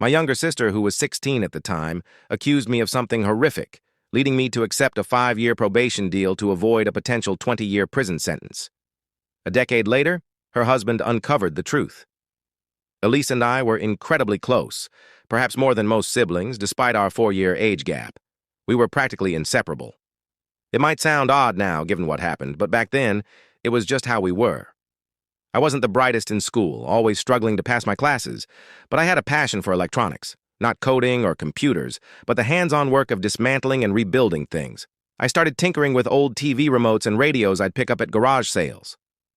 My younger sister, who was 16 at the time, accused me of something horrific, leading me to accept a 5-year probation deal to avoid a potential 20-year prison sentence. A decade later, her husband uncovered the truth. Elise and I were incredibly close, perhaps more than most siblings, despite our 4-year age gap. We were practically inseparable. It might sound odd now, given what happened, but back then, it was just how we were. I wasn't the brightest in school, always struggling to pass my classes, but I had a passion for electronics, not coding or computers, but the hands-on work of dismantling and rebuilding things. I started tinkering with old TV remotes and radios I'd pick up at garage sales.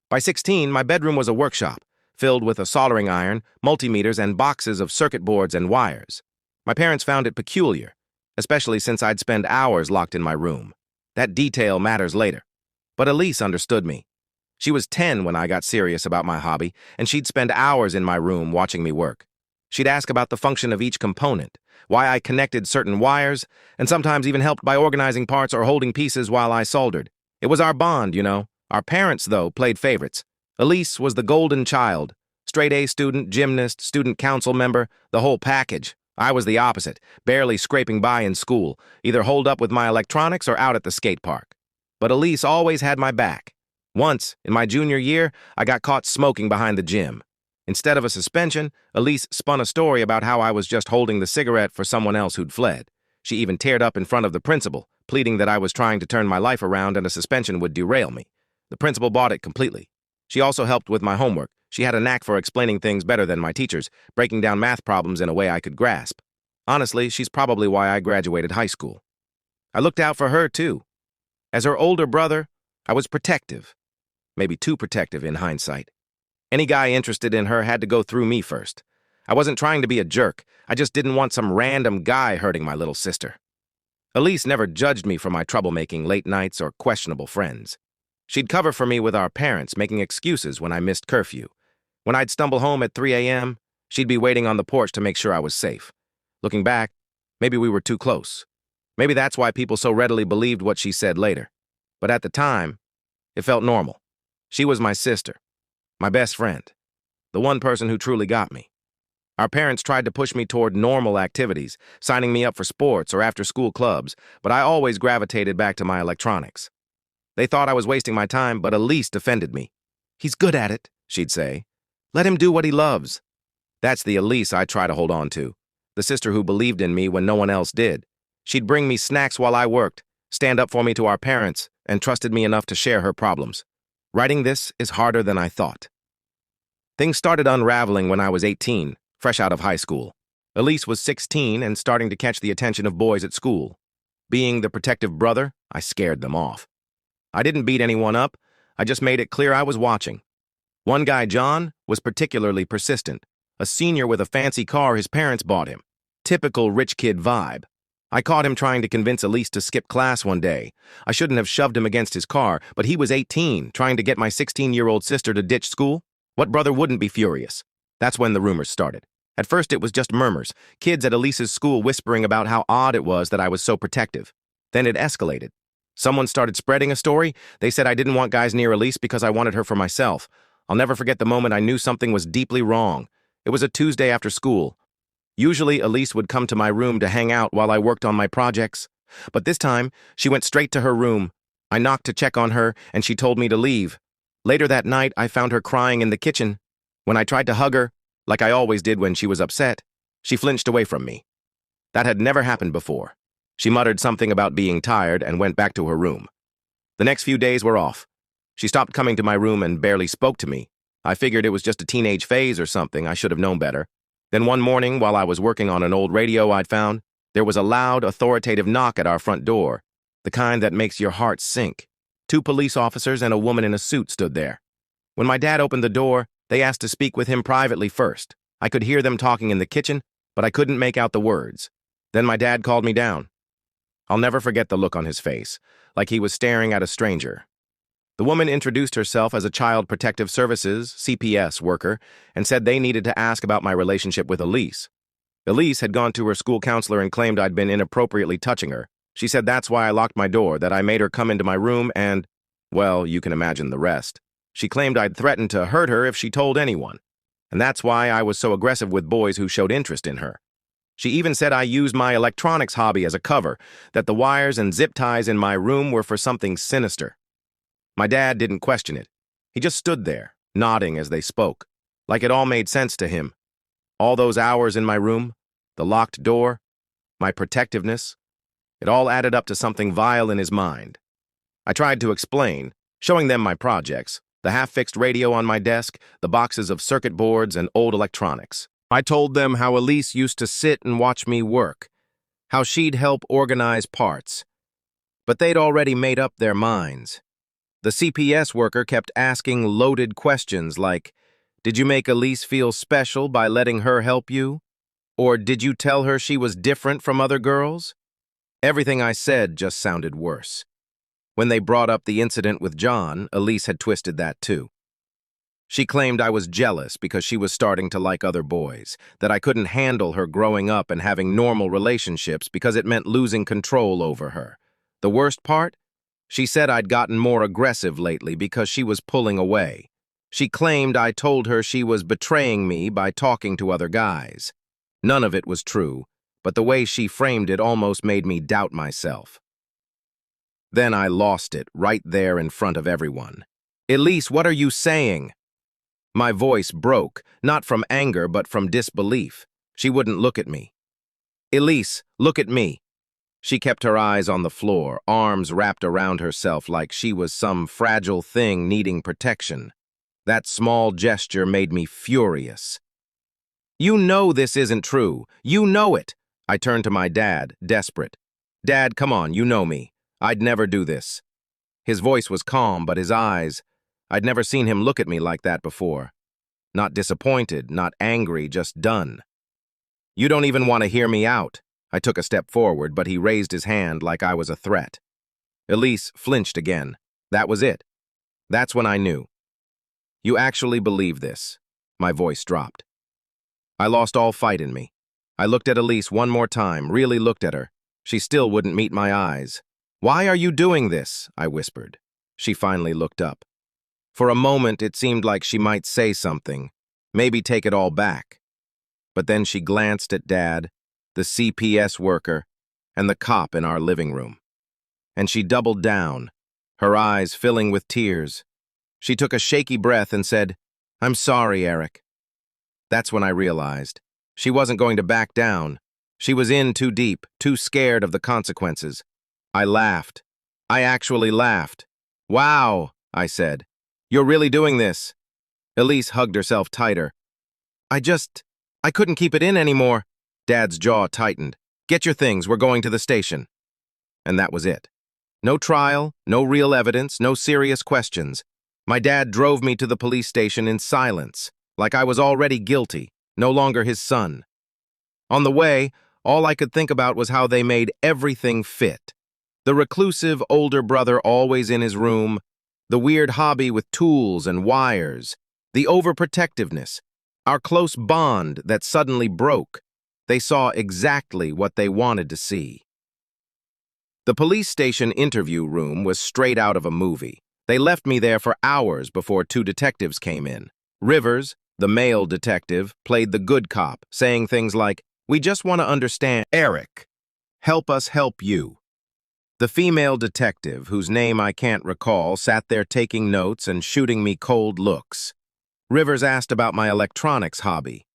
By 16, my bedroom was a workshop, filled with a soldering iron, multimeters, and boxes of circuit boards and wires. My parents found it peculiar, especially since I'd spend hours locked in my room. That detail matters later. But Elise understood me. She was 10 when I got serious about my hobby, and she'd spend hours in my room watching me work. She'd ask about the function of each component, why I connected certain wires, and sometimes even helped by organizing parts or holding pieces while I soldered. It was our bond, you know. Our parents, though, played favorites. Elise was the golden child, straight-A student, gymnast, student council member, the whole package. I was the opposite, barely scraping by in school, either holed up with my electronics or out at the skate park. But Elise always had my back. Once, in my junior year, I got caught smoking behind the gym. Instead of a suspension, Elise spun a story about how I was just holding the cigarette for someone else who'd fled. She even teared up in front of the principal, pleading that I was trying to turn my life around and a suspension would derail me. The principal bought it completely. She also helped with my homework. She had a knack for explaining things better than my teachers, breaking down math problems in a way I could grasp. Honestly, she's probably why I graduated high school. I looked out for her, too. As her older brother, I was protective. Maybe too protective in hindsight. Any guy interested in her had to go through me first. I wasn't trying to be a jerk. I just didn't want some random guy hurting my little sister. Elise never judged me for my troublemaking late nights or questionable friends. She'd cover for me with our parents, making excuses when I missed curfew. When I'd stumble home at 3 a.m., she'd be waiting on the porch to make sure I was safe. Looking back, maybe we were too close. Maybe that's why people so readily believed what she said later. But at the time, it felt normal. She was my sister, my best friend, the one person who truly got me. Our parents tried to push me toward normal activities, signing me up for sports or after-school clubs, but I always gravitated back to my electronics. They thought I was wasting my time, but Elise defended me. "He's good at it," she'd say. "Let him do what he loves." That's the Elise I try to hold on to, the sister who believed in me when no one else did. She'd bring me snacks while I worked, stand up for me to our parents, and trusted me enough to share her problems. Writing this is harder than I thought. Things started unraveling when I was 18, fresh out of high school. Elise was 16 and starting to catch the attention of boys at school. Being the protective brother, I scared them off. I didn't beat anyone up, I just made it clear I was watching. One guy, John, was particularly persistent, a senior with a fancy car his parents bought him. Typical rich kid vibe. I caught him trying to convince Elise to skip class one day. I shouldn't have shoved him against his car, but he was 18, trying to get my 16-year-old sister to ditch school. What brother wouldn't be furious? That's when the rumors started. At first it was just murmurs, kids at Elise's school whispering about how odd it was that I was so protective. Then it escalated. Someone started spreading a story. They said I didn't want guys near Elise because I wanted her for myself. I'll never forget the moment I knew something was deeply wrong. It was a Tuesday after school. Usually, Elise would come to my room to hang out while I worked on my projects. But this time, she went straight to her room. I knocked to check on her, and she told me to leave. Later that night, I found her crying in the kitchen. When I tried to hug her, like I always did when she was upset, she flinched away from me. That had never happened before. She muttered something about being tired and went back to her room. The next few days were off. She stopped coming to my room and barely spoke to me. I figured it was just a teenage phase or something. I should have known better. Then one morning, while I was working on an old radio I'd found, there was a loud, authoritative knock at our front door, the kind that makes your heart sink. 2 police officers and a woman in a suit stood there. When my dad opened the door, they asked to speak with him privately first. I could hear them talking in the kitchen, but I couldn't make out the words. Then my dad called me down. I'll never forget the look on his face, like he was staring at a stranger. The woman introduced herself as a Child Protective Services, CPS, worker and said they needed to ask about my relationship with Elise. Elise had gone to her school counselor and claimed I'd been inappropriately touching her. She said that's why I locked my door, that I made her come into my room and, well, you can imagine the rest. She claimed I'd threatened to hurt her if she told anyone. And that's why I was so aggressive with boys who showed interest in her. She even said I used my electronics hobby as a cover, that the wires and zip ties in my room were for something sinister. My dad didn't question it. He just stood there, nodding as they spoke, like it all made sense to him. All those hours in my room, the locked door, my protectiveness, it all added up to something vile in his mind. I tried to explain, showing them my projects, the half-fixed radio on my desk, the boxes of circuit boards and old electronics. I told them how Elise used to sit and watch me work, how she'd help organize parts. But they'd already made up their minds. The CPS worker kept asking loaded questions like, did you make Elise feel special by letting her help you? Or did you tell her she was different from other girls? Everything I said just sounded worse. When they brought up the incident with John, Elise had twisted that too. She claimed I was jealous because she was starting to like other boys, that I couldn't handle her growing up and having normal relationships because it meant losing control over her. The worst part? She said I'd gotten more aggressive lately because she was pulling away. She claimed I told her she was betraying me by talking to other guys. None of it was true, but the way she framed it almost made me doubt myself. Then I lost it right there in front of everyone. Elise, what are you saying? My voice broke, not from anger but from disbelief. She wouldn't look at me. Elise, look at me. She kept her eyes on the floor, arms wrapped around herself like she was some fragile thing needing protection. That small gesture made me furious. You know this isn't true. You know it. I turned to my dad, desperate. Dad, come on, you know me. I'd never do this. His voice was calm, but his eyes, I'd never seen him look at me like that before. Not disappointed, not angry, just done. You don't even want to hear me out. I took a step forward, but he raised his hand like I was a threat. Elise flinched again. That was it. That's when I knew. You actually believe this. My voice dropped. I lost all fight in me. I looked at Elise one more time, really looked at her. She still wouldn't meet my eyes. Why are you doing this? I whispered. She finally looked up. For a moment, it seemed like she might say something, maybe take it all back. But then she glanced at Dad, the CPS worker, and the cop in our living room. And she doubled down, her eyes filling with tears. She took a shaky breath and said, I'm sorry, Eric. That's when I realized. She wasn't going to back down. She was in too deep, too scared of the consequences. I laughed. I actually laughed. Wow, I said. You're really doing this. Elise hugged herself tighter. I couldn't keep it in anymore. Dad's jaw tightened. Get your things, we're going to the station. And that was it. No trial, no real evidence, no serious questions. My dad drove me to the police station in silence, like I was already guilty, no longer his son. On the way, all I could think about was how they made everything fit. The reclusive older brother always in his room, the weird hobby with tools and wires, the overprotectiveness, our close bond that suddenly broke. They saw exactly what they wanted to see. The police station interview room was straight out of a movie. They left me there for hours before two detectives came in. Rivers, the male detective, played the good cop, saying things like, we just want to understand. Eric, help us help you. The female detective, whose name I can't recall, sat there taking notes and shooting me cold looks. Rivers asked about my electronics hobby.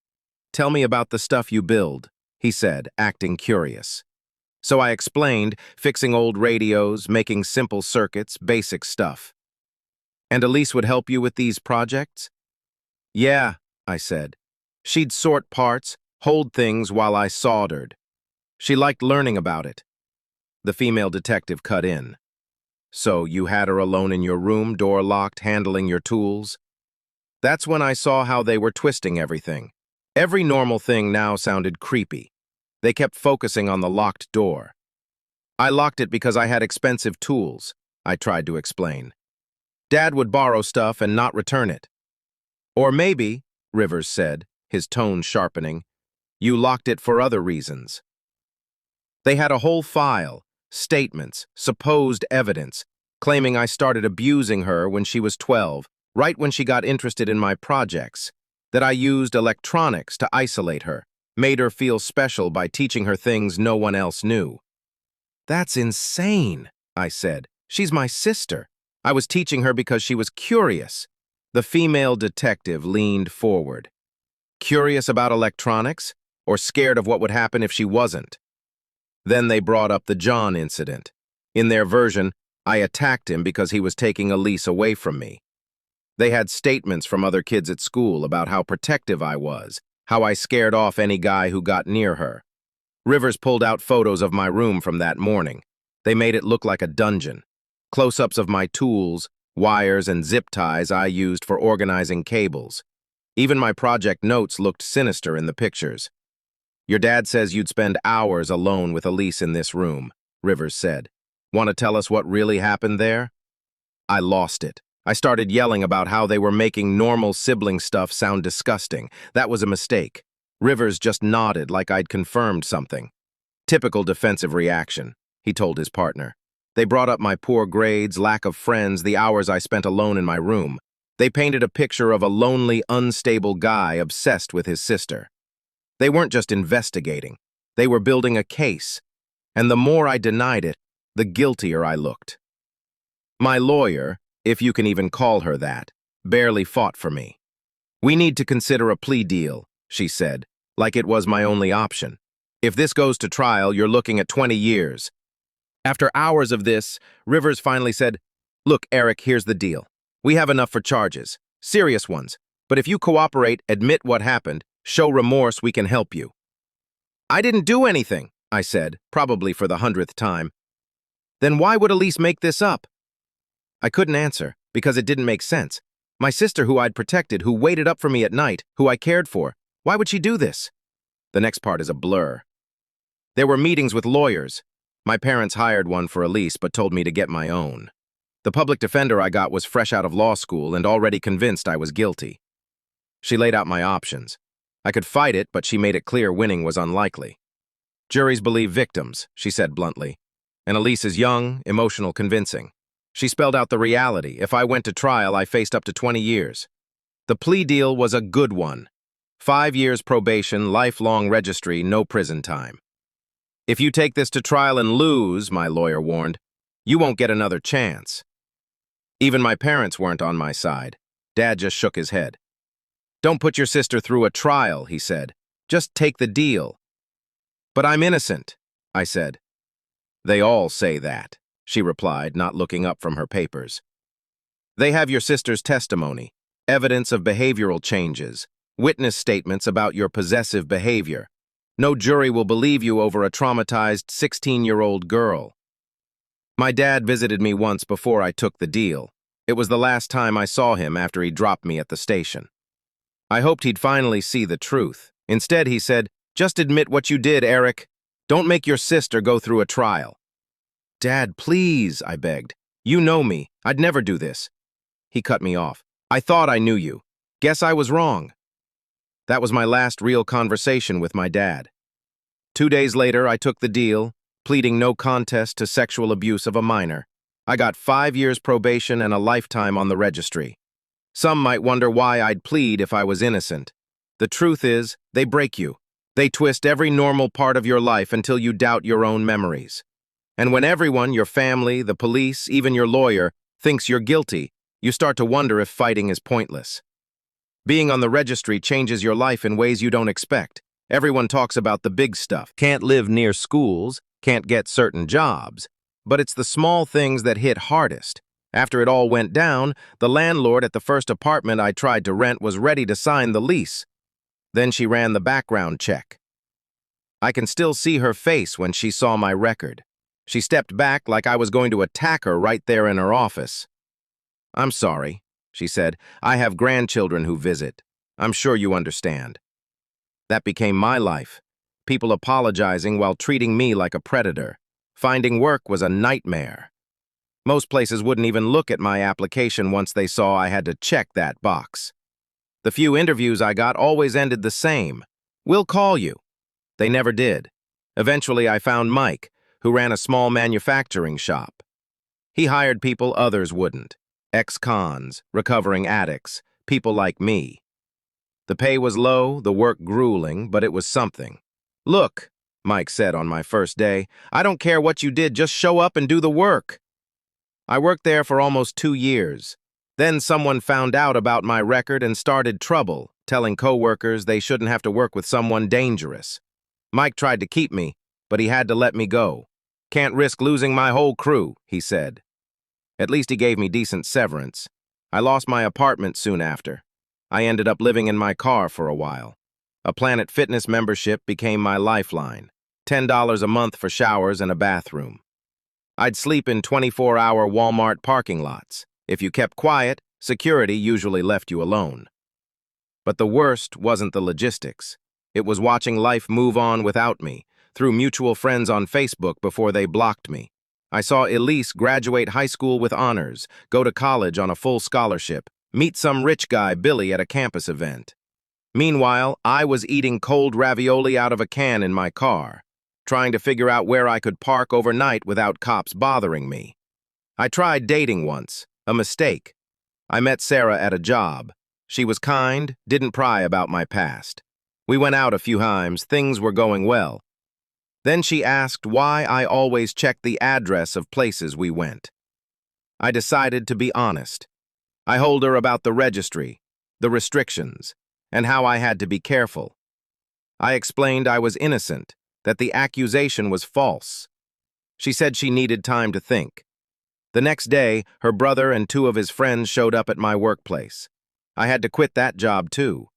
Tell me about the stuff you build, he said, acting curious. So I explained, fixing old radios, making simple circuits, basic stuff. And Elise would help you with these projects? Yeah, I said. She'd sort parts, hold things while I soldered. She liked learning about it. The female detective cut in. So you had her alone in your room, door locked, handling your tools? That's when I saw how they were twisting everything. Every normal thing now sounded creepy. They kept focusing on the locked door. I locked it because I had expensive tools, I tried to explain. Dad would borrow stuff and not return it. Or maybe, Rivers said, his tone sharpening, you locked it for other reasons. They had a whole file, statements, supposed evidence, claiming I started abusing her when she was 12, right when she got interested in my projects, that I used electronics to isolate her, Made her feel special by teaching her things no one else knew. That's insane, I said. She's my sister. I was teaching her because she was curious. The female detective leaned forward. Curious about electronics, or scared of what would happen if she wasn't? Then they brought up the John incident. In their version, I attacked him because he was taking Elise away from me. They had statements from other kids at school about how protective I was, how I scared off any guy who got near her. Rivers pulled out photos of my room from that morning. They made it look like a dungeon. Close-ups of my tools, wires, and zip ties I used for organizing cables. Even my project notes looked sinister in the pictures. Your dad says you'd spend hours alone with Elise in this room, Rivers said. Want to tell us what really happened there? I lost it. I started yelling about how they were making normal sibling stuff sound disgusting. That was a mistake. Rivers just nodded like I'd confirmed something. Typical defensive reaction, he told his partner. They brought up my poor grades, lack of friends, the hours I spent alone in my room. They painted a picture of a lonely, unstable guy obsessed with his sister. They weren't just investigating. They were building a case. And the more I denied it, the guiltier I looked. My lawyer, if you can even call her that, barely fought for me. We need to consider a plea deal, she said, like it was my only option. If this goes to trial, you're looking at 20 years. After hours of this, Rivers finally said, Look, Eric, here's the deal. We have enough for charges, serious ones, but if you cooperate, admit what happened, show remorse, we can help you. I didn't do anything, I said, probably for the 100th time. Then why would Elise make this up? I couldn't answer, because it didn't make sense. My sister who I'd protected, who waited up for me at night, who I cared for, why would she do this? The next part is a blur. There were meetings with lawyers. My parents hired one for Elise, but told me to get my own. The public defender I got was fresh out of law school and already convinced I was guilty. She laid out my options. I could fight it, but she made it clear winning was unlikely. Juries believe victims, she said bluntly. And Elise is young, emotional, convincing. She spelled out the reality. If I went to trial, I faced up to 20 years. The plea deal was a good one. 5 years probation, lifelong registry, no prison time. If you take this to trial and lose, my lawyer warned, you won't get another chance. Even my parents weren't on my side. Dad just shook his head. Don't put your sister through a trial, he said. Just take the deal. But I'm innocent, I said. They all say that, she replied, not looking up from her papers. They have your sister's testimony, evidence of behavioral changes, witness statements about your possessive behavior. No jury will believe you over a traumatized 16-year-old girl. My dad visited me once before I took the deal. It was the last time I saw him after he dropped me at the station. I hoped he'd finally see the truth. Instead, he said, just admit what you did, Eric. Don't make your sister go through a trial. Dad, please, I begged. You know me. I'd never do this. He cut me off. I thought I knew you. Guess I was wrong. That was my last real conversation with my dad. 2 days later, I took the deal, pleading no contest to sexual abuse of a minor. I got 5 years probation and a lifetime on the registry. Some might wonder why I'd plead if I was innocent. The truth is, they break you. They twist every normal part of your life until you doubt your own memories. And when everyone, your family, the police, even your lawyer, thinks you're guilty, you start to wonder if fighting is pointless. Being on the registry changes your life in ways you don't expect. Everyone talks about the big stuff. Can't live near schools, can't get certain jobs. But it's the small things that hit hardest. After it all went down, the landlord at the first apartment I tried to rent was ready to sign the lease. Then she ran the background check. I can still see her face when she saw my record. She stepped back like I was going to attack her right there in her office. I'm sorry, she said. I have grandchildren who visit. I'm sure you understand. That became my life. People apologizing while treating me like a predator. Finding work was a nightmare. Most places wouldn't even look at my application once they saw I had to check that box. The few interviews I got always ended the same. We'll call you. They never did. Eventually, I found Mike, who ran a small manufacturing shop. He hired people others wouldn't. Ex-cons, recovering addicts, people like me. The pay was low, the work grueling, but it was something. "Look," Mike said on my first day, "I don't care what you did, just show up and do the work." I worked there for almost 2 years. Then someone found out about my record and started trouble, telling coworkers they shouldn't have to work with someone dangerous. Mike tried to keep me, but he had to let me go. "Can't risk losing my whole crew," he said. At least he gave me decent severance. I lost my apartment soon after. I ended up living in my car for a while. A Planet Fitness membership became my lifeline. $10 a month for showers and a bathroom. I'd sleep in 24-hour Walmart parking lots. If you kept quiet, security usually left you alone. But the worst wasn't the logistics. It was watching life move on without me, through mutual friends on Facebook before they blocked me. I saw Elise graduate high school with honors, go to college on a full scholarship, meet some rich guy, Billy, at a campus event. Meanwhile, I was eating cold ravioli out of a can in my car, trying to figure out where I could park overnight without cops bothering me. I tried dating once, a mistake. I met Sarah at a job. She was kind, didn't pry about my past. We went out a few times, things were going well. Then she asked why I always checked the address of places we went. I decided to be honest. I told her about the registry, the restrictions, and how I had to be careful. I explained I was innocent, that the accusation was false. She said she needed time to think. The next day, her brother and 2 of his friends showed up at my workplace. I had to quit that job too.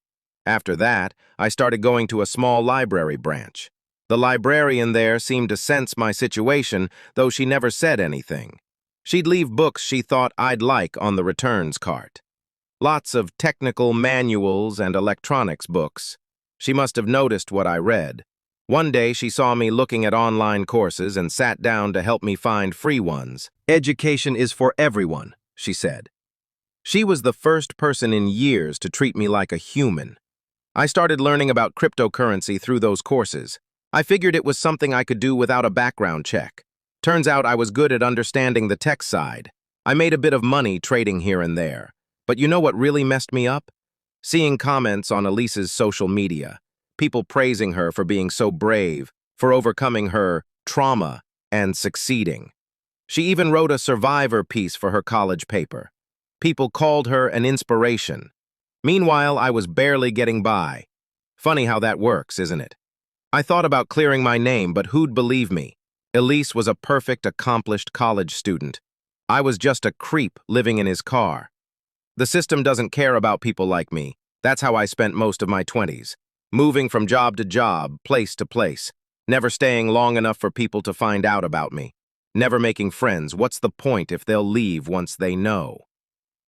After that, I started going to a small library branch. The librarian there seemed to sense my situation, though she never said anything. She'd leave books she thought I'd like on the returns cart. Lots of technical manuals and electronics books. She must have noticed what I read. One day she saw me looking at online courses and sat down to help me find free ones. "Education is for everyone," she said. She was the first person in years to treat me like a human. I started learning about cryptocurrency through those courses. I figured it was something I could do without a background check. Turns out I was good at understanding the tech side. I made a bit of money trading here and there. But you know what really messed me up? Seeing comments on Elise's social media. People praising her for being so brave, for overcoming her trauma and succeeding. She even wrote a survivor piece for her college paper. People called her an inspiration. Meanwhile, I was barely getting by. Funny how that works, isn't it? I thought about clearing my name, but who'd believe me? Elise was a perfect, accomplished college student. I was just a creep living in his car. The system doesn't care about people like me. That's how I spent most of my 20s. Moving from job to job, place to place. Never staying long enough for people to find out about me. Never making friends. What's the point if they'll leave once they know?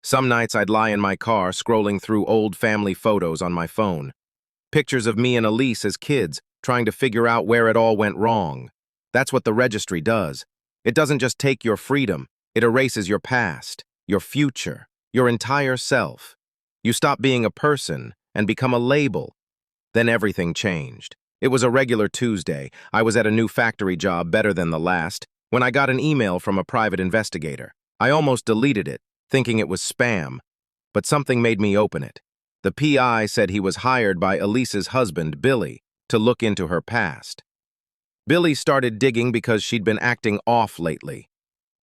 Some nights I'd lie in my car scrolling through old family photos on my phone. Pictures of me and Elise as kids, trying to figure out where it all went wrong. That's what the registry does. It doesn't just take your freedom, it erases your past, your future, your entire self. You stop being a person and become a label. Then everything changed. It was a regular Tuesday. I was at a new factory job, better than the last, when I got an email from a private investigator. I almost deleted it, thinking it was spam, but something made me open it. The PI said he was hired by Elise's husband, Billy, to look into her past. Billy started digging because she'd been acting off lately.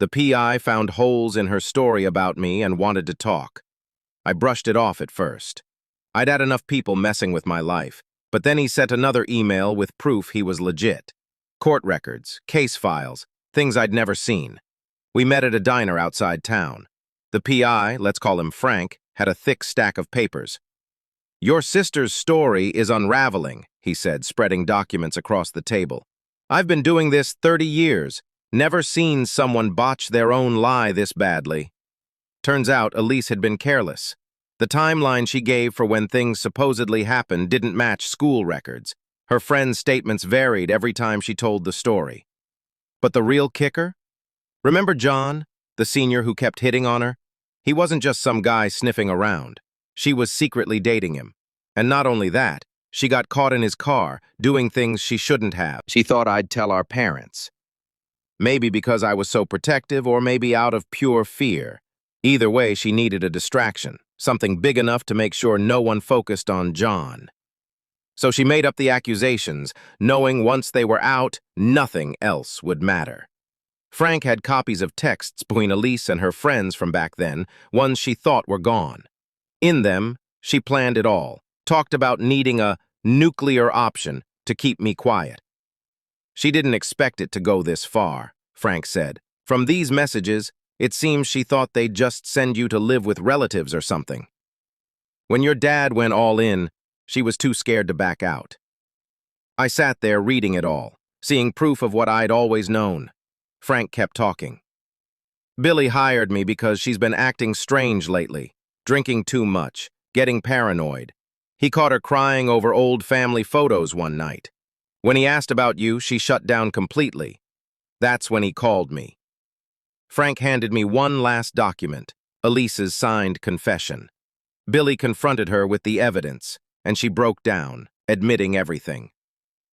The PI found holes in her story about me and wanted to talk. I brushed it off at first. I'd had enough people messing with my life, but then he sent another email with proof he was legit. Court records, case files, things I'd never seen. We met at a diner outside town. The PI, let's call him Frank, had a thick stack of papers. "Your sister's story is unraveling," he said, spreading documents across the table. "I've been doing this 30 years, never seen someone botch their own lie this badly." Turns out Elise had been careless. The timeline she gave for when things supposedly happened didn't match school records. Her friends' statements varied every time she told the story. But the real kicker? Remember John, the senior who kept hitting on her? He wasn't just some guy sniffing around. She was secretly dating him. And not only that, she got caught in his car, doing things she shouldn't have. She thought I'd tell our parents. Maybe because I was so protective, or maybe out of pure fear. Either way, she needed a distraction, something big enough to make sure no one focused on John. So she made up the accusations, knowing once they were out, nothing else would matter. Frank had copies of texts between Elise and her friends from back then, ones she thought were gone. In them, she planned it all, talked about needing a nuclear option to keep me quiet. She didn't expect it to go this far, Frank said. From these messages, it seems she thought they'd just send you to live with relatives or something. When your dad went all in, she was too scared to back out. I sat there reading it all, seeing proof of what I'd always known. Frank kept talking. Billy hired me because she's been acting strange lately, drinking too much, getting paranoid. He caught her crying over old family photos one night. When he asked about you, she shut down completely. That's when he called me. Frank handed me one last document, Elise's signed confession. Billy confronted her with the evidence, and she broke down, admitting everything.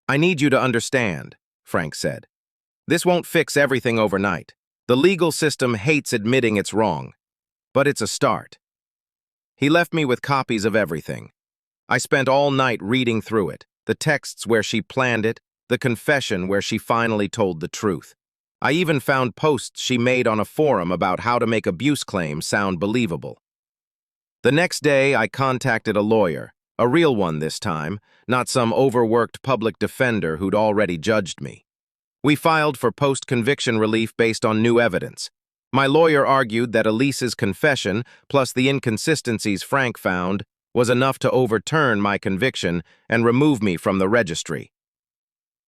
I need you to understand, Frank said. This won't fix everything overnight. The legal system hates admitting it's wrong, but it's a start. He left me with copies of everything. I spent all night reading through it, the texts where she planned it, the confession where she finally told the truth. I even found posts she made on a forum about how to make abuse claims sound believable. The next day, I contacted a lawyer, a real one this time, not some overworked public defender who'd already judged me. We filed for post-conviction relief based on new evidence. My lawyer argued that Elise's confession, plus the inconsistencies Frank found, was enough to overturn my conviction and remove me from the registry.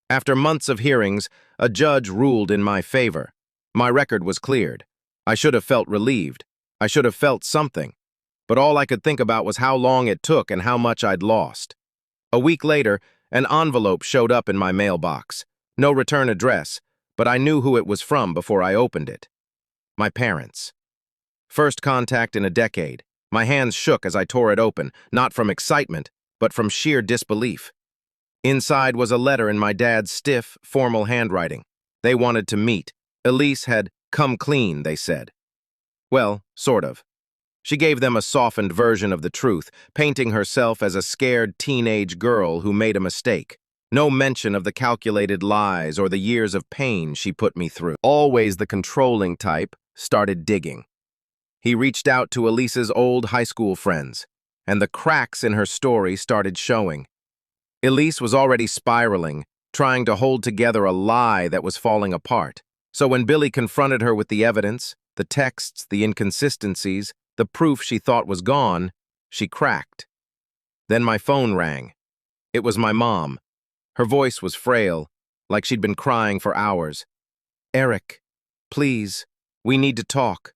After months of hearings, a judge ruled in my favor. My record was cleared. I should have felt relieved. I should have felt something. But all I could think about was how long it took and how much I'd lost. A week later, an envelope showed up in my mailbox. No return address, but I knew who it was from before I opened it. My parents. First contact in a decade. My hands shook as I tore it open, not from excitement, but from sheer disbelief. Inside was a letter in my dad's stiff, formal handwriting. They wanted to meet. Elise had come clean, they said. Well, sort of. She gave them a softened version of the truth, painting herself as a scared teenage girl who made a mistake. No mention of the calculated lies or the years of pain she put me through. Always the controlling type started digging. He reached out to Elise's old high school friends, and the cracks in her story started showing. Elise was already spiraling, trying to hold together a lie that was falling apart. So when Billy confronted her with the evidence, the texts, the inconsistencies, the proof she thought was gone, she cracked. Then my phone rang. It was my mom. Her voice was frail, like she'd been crying for hours. "Eric, please, we need to talk."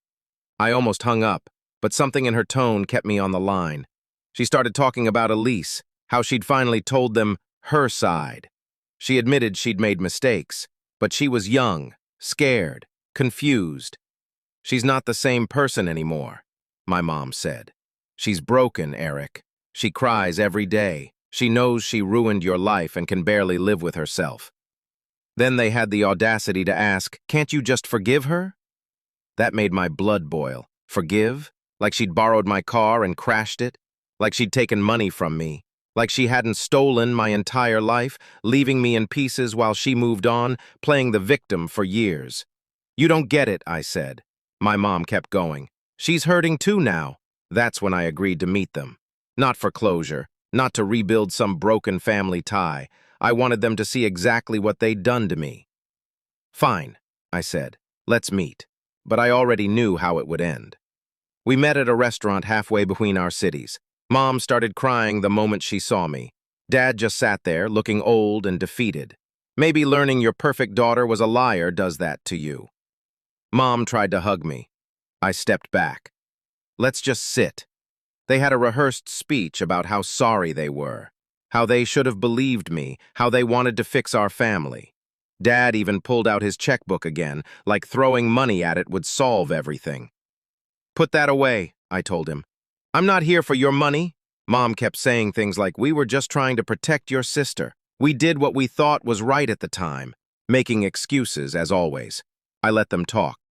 I almost hung up, but something in her tone kept me on the line. She started talking about Elise, how she'd finally told them her side. She admitted she'd made mistakes, but she was young, scared, confused. "She's not the same person anymore," my mom said. "She's broken, Eric. She cries every day. She knows she ruined your life and can barely live with herself." Then they had the audacity to ask, "Can't you just forgive her?" That made my blood boil. Forgive? Like she'd borrowed my car and crashed it? Like she'd taken money from me? Like she hadn't stolen my entire life, leaving me in pieces while she moved on, playing the victim for years? "You don't get it," I said. My mom kept going. "She's hurting too now." That's when I agreed to meet them. Not for closure, not to rebuild some broken family tie. I wanted them to see exactly what they'd done to me. "Fine," I said. "Let's meet." But I already knew how it would end. We met at a restaurant halfway between our cities. Mom started crying the moment she saw me. Dad just sat there, looking old and defeated. Maybe learning your perfect daughter was a liar does that to you. Mom tried to hug me. I stepped back. "Let's just sit." They had a rehearsed speech about how sorry they were, how they should have believed me, how they wanted to fix our family. Dad even pulled out his checkbook again, like throwing money at it would solve everything. "Put that away," I told him. "I'm not here for your money." Mom kept saying things like, "We were just trying to protect your sister. We did what we thought was right at the time," making excuses, as always. I let them talk.